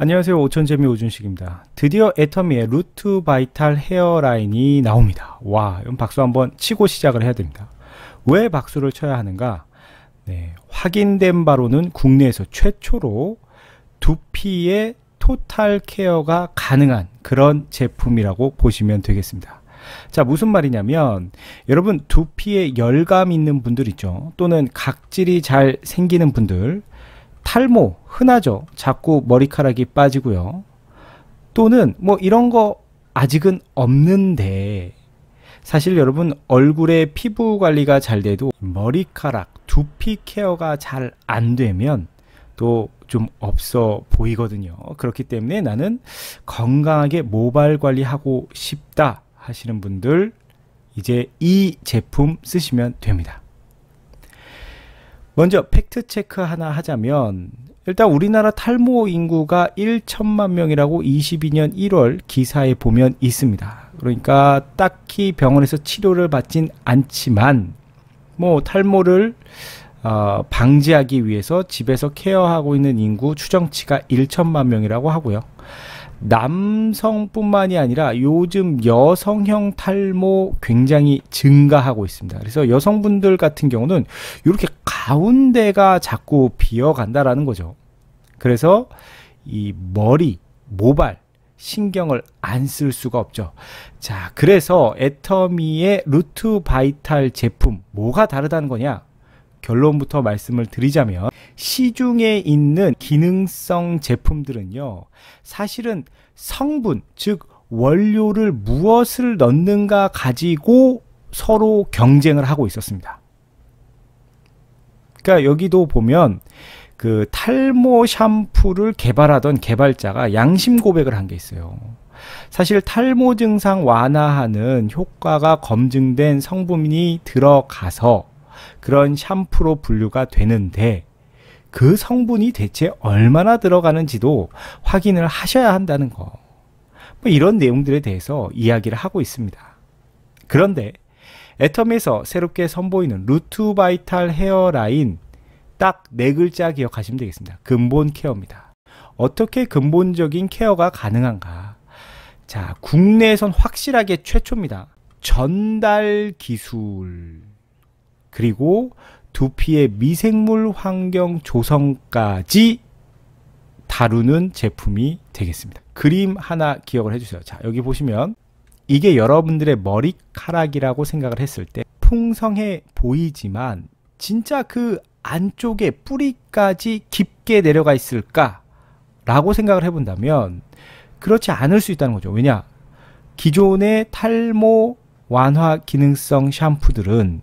안녕하세요. 오천재미 오준식입니다. 드디어 애터미의 루트 바이탈 헤어라인이 나옵니다. 와, 이건 박수 한번 치고 시작을 해야 됩니다. 왜 박수를 쳐야 하는가? 확인된 바로는 국내에서 최초로 두피의 토탈 케어가 가능한 그런 제품이라고 보시면 되겠습니다. 자, 무슨 말이냐면 여러분, 두피에 열감 있는 분들 있죠, 또는 각질이 잘 생기는 분들, 탈모 흔하죠. 자꾸 머리카락이 빠지고요. 또는 뭐 이런 거 아직은 없는데, 사실 여러분, 얼굴에 피부 관리가 잘 돼도 머리카락, 두피 케어가 잘 안 되면 또 좀 없어 보이거든요. 그렇기 때문에 나는 건강하게 모발 관리하고 싶다 하시는 분들, 이제 이 제품 쓰시면 됩니다. 먼저 팩트 체크 하나 하자면, 일단 우리나라 탈모 인구가 1천만 명이라고 22년 1월 기사에 보면 있습니다. 그러니까 딱히 병원에서 치료를 받진 않지만, 뭐 탈모를 방지하기 위해서 집에서 케어하고 있는 인구 추정치가 1천만 명이라고 하고요. 남성뿐만이 아니라 요즘 여성형 탈모 굉장히 증가하고 있습니다. 그래서 여성분들 같은 경우는 이렇게 가운데가 자꾸 비어간다라는 거죠. 그래서 이 머리, 모발 신경을 안 쓸 수가 없죠. 자, 그래서 애터미의 루트 바이탈 제품, 뭐가 다르다는 거냐? 결론부터 말씀을 드리자면, 시중에 있는 기능성 제품들은요, 사실은 성분, 즉 원료를 무엇을 넣는가 가지고 서로 경쟁을 하고 있었습니다. 그러니까 여기도 보면 그 탈모 샴푸를 개발하던 개발자가 양심 고백을 한 게 있어요. 사실 탈모 증상 완화하는 효과가 검증된 성분이 들어가서 그런 샴푸로 분류가 되는데, 그 성분이 대체 얼마나 들어가는지도 확인을 하셔야 한다는 거, 뭐 이런 내용들에 대해서 이야기를 하고 있습니다. 그런데 애터미에서 새롭게 선보이는 루트 바이탈 헤어라인, 딱 4글자 기억하시면 되겠습니다. 근본 케어입니다. 어떻게 근본적인 케어가 가능한가? 자, 국내에선 확실하게 최초입니다. 전달 기술, 그리고 두피의 미생물 환경 조성까지 다루는 제품이 되겠습니다. 그림 하나 기억을 해주세요. 자, 여기 보시면 이게 여러분들의 머리카락이라고 생각을 했을 때 풍성해 보이지만, 진짜 그 안쪽에 뿌리까지 깊게 내려가 있을까 라고 생각을 해본다면 그렇지 않을 수 있다는 거죠. 왜냐? 기존의 탈모 완화 기능성 샴푸들은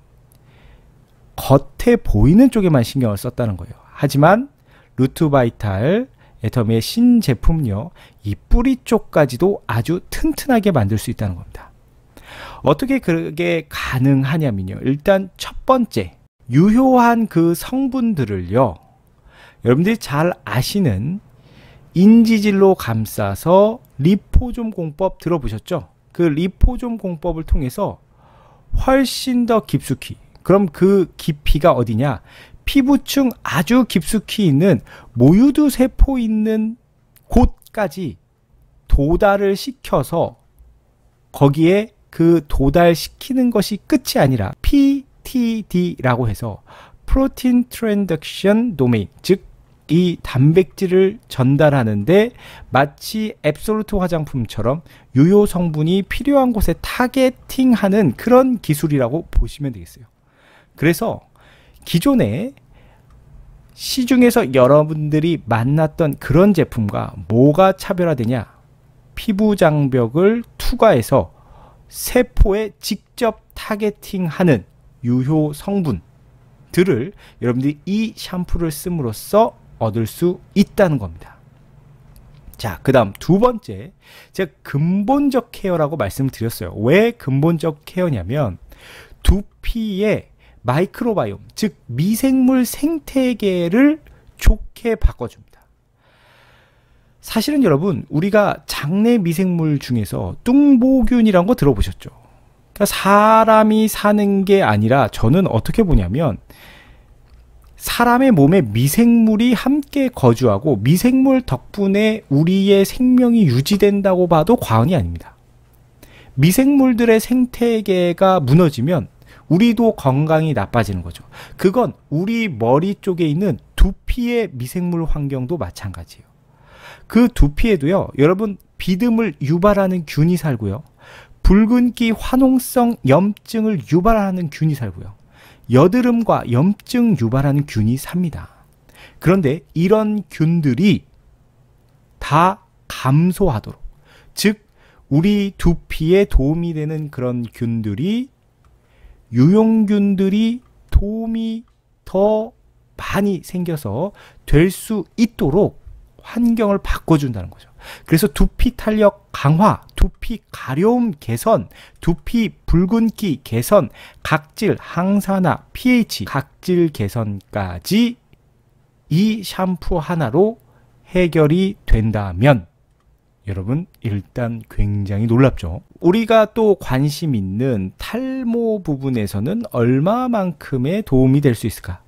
겉에 보이는 쪽에만 신경을 썼다는 거예요. 하지만 루트 바이탈 애터미의 신제품은요, 이 뿌리 쪽까지도 아주 튼튼하게 만들 수 있다는 겁니다. 어떻게 그게 가능하냐면요, 일단 첫 번째, 유효한 그 성분들을요, 여러분들이 잘 아시는 인지질로 감싸서 리포좀 공법 들어보셨죠? 그 리포좀 공법을 통해서 훨씬 더 깊숙이, 그럼 그 깊이가 어디냐? 피부층 아주 깊숙이 있는 모유두 세포 있는 곳까지 도달을 시켜서, 거기에 그 도달시키는 것이 끝이 아니라 PTD라고 해서 프로틴 트랜덕션 도메인, 즉 이 단백질을 전달하는데 마치 앱솔루트 화장품처럼 유효 성분이 필요한 곳에 타겟팅하는 그런 기술이라고 보시면 되겠어요. 그래서 기존에 시중에서 여러분들이 만났던 그런 제품과 뭐가 차별화되냐? 피부 장벽을 투과해서 세포에 직접 타겟팅하는 유효 성분들을 여러분들이 이 샴푸를 씀으로써 얻을 수 있다는 겁니다. 자, 그 다음 두 번째, 제가 근본적 케어라고 말씀드렸어요. 왜 근본적 케어냐면, 두피의 마이크로바이옴, 즉 미생물 생태계를 좋게 바꿔줍니다. 사실은 여러분, 우리가 장내 미생물 중에서 뚱보균이라는 거 들어보셨죠? 그러니까 사람이 사는 게 아니라, 저는 어떻게 보냐면 사람의 몸에 미생물이 함께 거주하고 미생물 덕분에 우리의 생명이 유지된다고 봐도 과언이 아닙니다. 미생물들의 생태계가 무너지면 우리도 건강이 나빠지는 거죠. 그건 우리 머리 쪽에 있는 두피의 미생물 환경도 마찬가지예요. 그 두피에도요, 여러분, 비듬을 유발하는 균이 살고요, 붉은기 화농성 염증을 유발하는 균이 살고요, 여드름과 염증 유발하는 균이 삽니다. 그런데 이런 균들이 다 감소하도록, 즉 우리 두피에 도움이 되는 그런 균들이, 유용균들이 도움이 더 많이 생겨서 될 수 있도록 환경을 바꿔준다는 거죠. 그래서 두피 탄력 강화, 두피 가려움 개선, 두피 붉은기 개선, 각질 항산화, pH 각질 개선까지 이 샴푸 하나로 해결이 된다면 여러분, 일단 굉장히 놀랍죠. 우리가 또 관심 있는 탈모 부분에서는 얼마만큼의 도움이 될 수 있을까?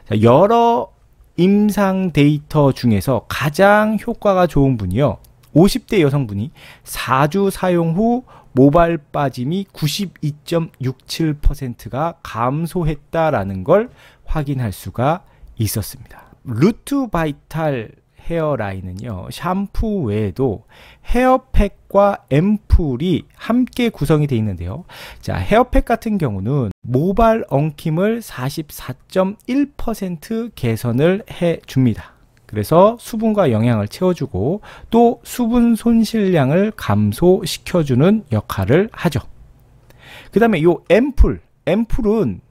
자, 여러 임상 데이터 중에서 가장 효과가 좋은 분이요, 50대 여성분이 4주 사용 후 모발 빠짐이 92.67%가 감소했다라는 걸 확인할 수가 있었습니다. 루트 바이탈 헤어라인은요, 샴푸 외에도 헤어팩과 앰플이 함께 구성이 되어 있는데요. 자, 헤어팩 같은 경우는 모발 엉킴을 44.1% 개선을 해줍니다. 그래서 수분과 영양을 채워주고 또 수분 손실량을 감소시켜주는 역할을 하죠. 그 다음에 요 앰플은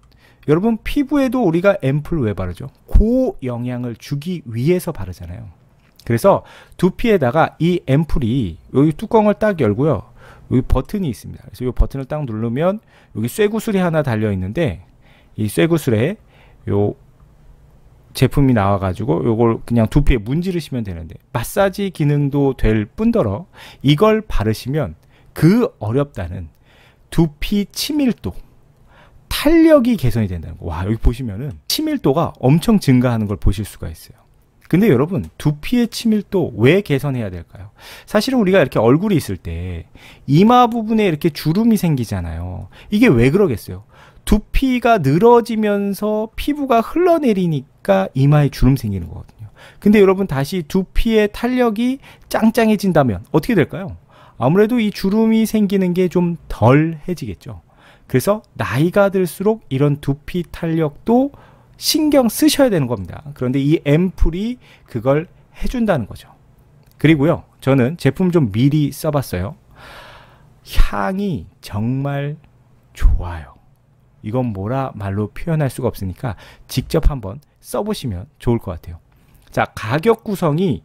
여러분, 피부에도 우리가 앰플 왜 바르죠? 고영양을 주기 위해서 바르잖아요. 그래서 두피에다가 이 앰플이, 여기 뚜껑을 딱 열고요, 여기 버튼이 있습니다. 그래서 이 버튼을 딱 누르면 여기 쇠구슬이 하나 달려 있는데, 이 쇠구슬에 요 제품이 나와가지고 요걸 그냥 두피에 문지르시면 되는데, 마사지 기능도 될 뿐더러 이걸 바르시면 그 어렵다는 두피 치밀도, 탄력이 개선이 된다는 거. 와, 여기 보시면은 치밀도가 엄청 증가하는 걸 보실 수가 있어요. 근데 여러분, 두피의 치밀도 왜 개선해야 될까요? 사실은 우리가 이렇게 얼굴이 있을 때 이마 부분에 이렇게 주름이 생기잖아요. 이게 왜 그러겠어요? 두피가 늘어지면서 피부가 흘러내리니까 이마에 주름 생기는 거거든요. 근데 여러분, 다시 두피의 탄력이 짱짱해진다면 어떻게 될까요? 아무래도 이 주름이 생기는 게 좀 덜해지겠죠. 그래서 나이가 들수록 이런 두피 탄력도 신경 쓰셔야 되는 겁니다. 그런데 이 앰플이 그걸 해준다는 거죠. 그리고요, 저는 제품 좀 미리 써봤어요. 향이 정말 좋아요. 이건 뭐라 말로 표현할 수가 없으니까 직접 한번 써보시면 좋을 것 같아요. 자, 가격 구성이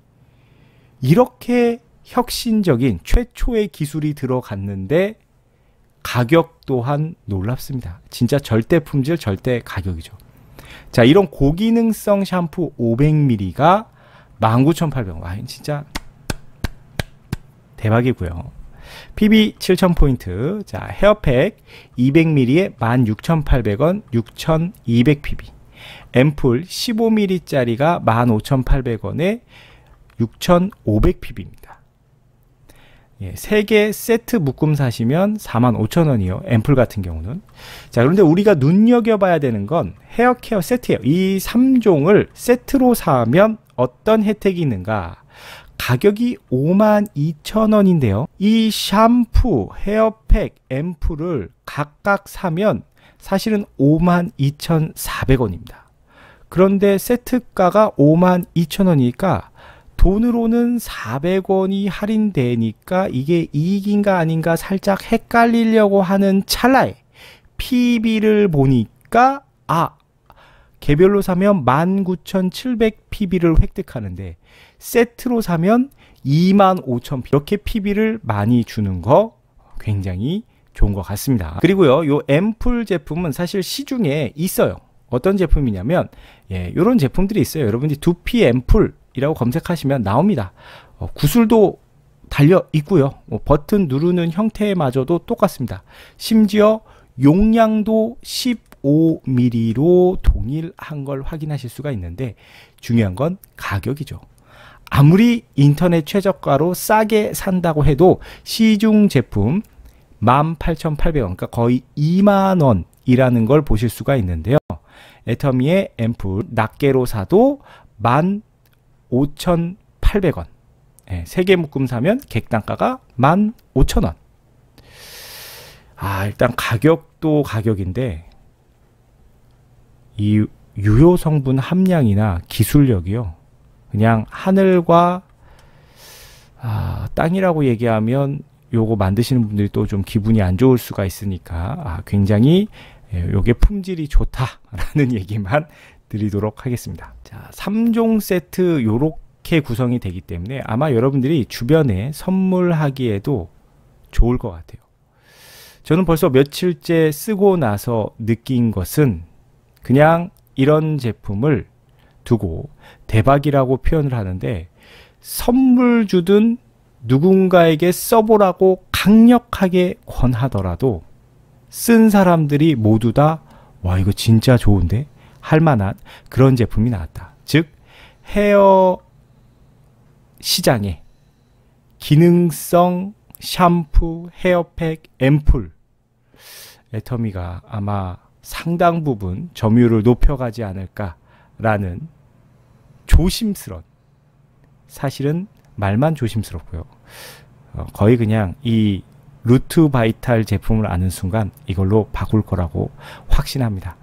이렇게 혁신적인 최초의 기술이 들어갔는데 가격 또한 놀랍습니다. 진짜 절대 품질, 절대 가격이죠. 자, 이런 고기능성 샴푸 500ml가 19,800원. 와, 진짜 대박이고요. PB 7,000포인트. 자, 헤어팩 200ml에 16,800원, 6,200pb. 앰플 15ml짜리가 15,800원에 6,500pb입니다. 예, 3개 세트 묶음 사시면 45,000원이요. 앰플 같은 경우는. 자, 그런데 우리가 눈여겨봐야 되는 건 헤어케어 세트예요. 이 3종을 세트로 사면 어떤 혜택이 있는가? 가격이 52,000원인데요. 이 샴푸, 헤어팩, 앰플을 각각 사면 사실은 52,400원입니다. 그런데 세트가가 52,000원이니까 돈으로는 400원이 할인되니까 이게 이익인가 아닌가 살짝 헷갈리려고 하는 찰나에 PB를 보니까, 아, 개별로 사면 19,700PB를 획득하는데 세트로 사면 25,000PB, 이렇게 PB를 많이 주는 거 굉장히 좋은 것 같습니다. 그리고요, 요 앰플 제품은 사실 시중에 있어요. 어떤 제품이냐면, 예, 요런 제품들이 있어요. 여러분들이 두피 앰플 이라고 검색하시면 나옵니다. 구슬도 달려 있고요. 버튼 누르는 형태마저도 똑같습니다. 심지어 용량도 15mm로 동일한 걸 확인하실 수가 있는데 중요한 건 가격이죠. 아무리 인터넷 최저가로 싸게 산다고 해도 시중 제품 18,800원, 그러니까 거의 2만 원이라는 걸 보실 수가 있는데요. 애터미의 앰플 낱개로 사도 15,800원. 네, 3개 묶음 사면 객단가가 15,000원. 일단 가격도 가격인데 이 유효 성분 함량이나 기술력이요. 그냥 하늘과 땅이라고 얘기하면 요거 만드시는 분들이 또 좀 기분이 안 좋을 수가 있으니까 굉장히 요게 품질이 좋다라는 얘기만 드리도록 하겠습니다. 자, 3종 세트 요렇게 구성이 되기 때문에 아마 여러분들이 주변에 선물하기에도 좋을 것 같아요. 저는 벌써 며칠째 쓰고 나서 느낀 것은 그냥 이런 제품을 두고 대박이라고 표현을 하는데 선물 주든 누군가에게 써보라고 강력하게 권하더라도 쓴 사람들이 모두 다 와 이거 진짜 좋은데 할 만한 그런 제품이 나왔다. 즉 헤어 시장에 기능성 샴푸, 헤어팩, 앰플 애터미가 아마 상당 부분 점유율을 높여가지 않을까라는 조심스러운, 사실은 말만 조심스럽고요. 거의 그냥 이 루트 바이탈 제품을 아는 순간 이걸로 바꿀 거라고 확신합니다.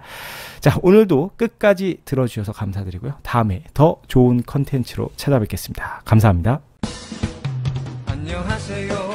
자, 오늘도 끝까지 들어주셔서 감사드리고요. 다음에 더 좋은 컨텐츠로 찾아뵙겠습니다. 감사합니다. 안녕하세요.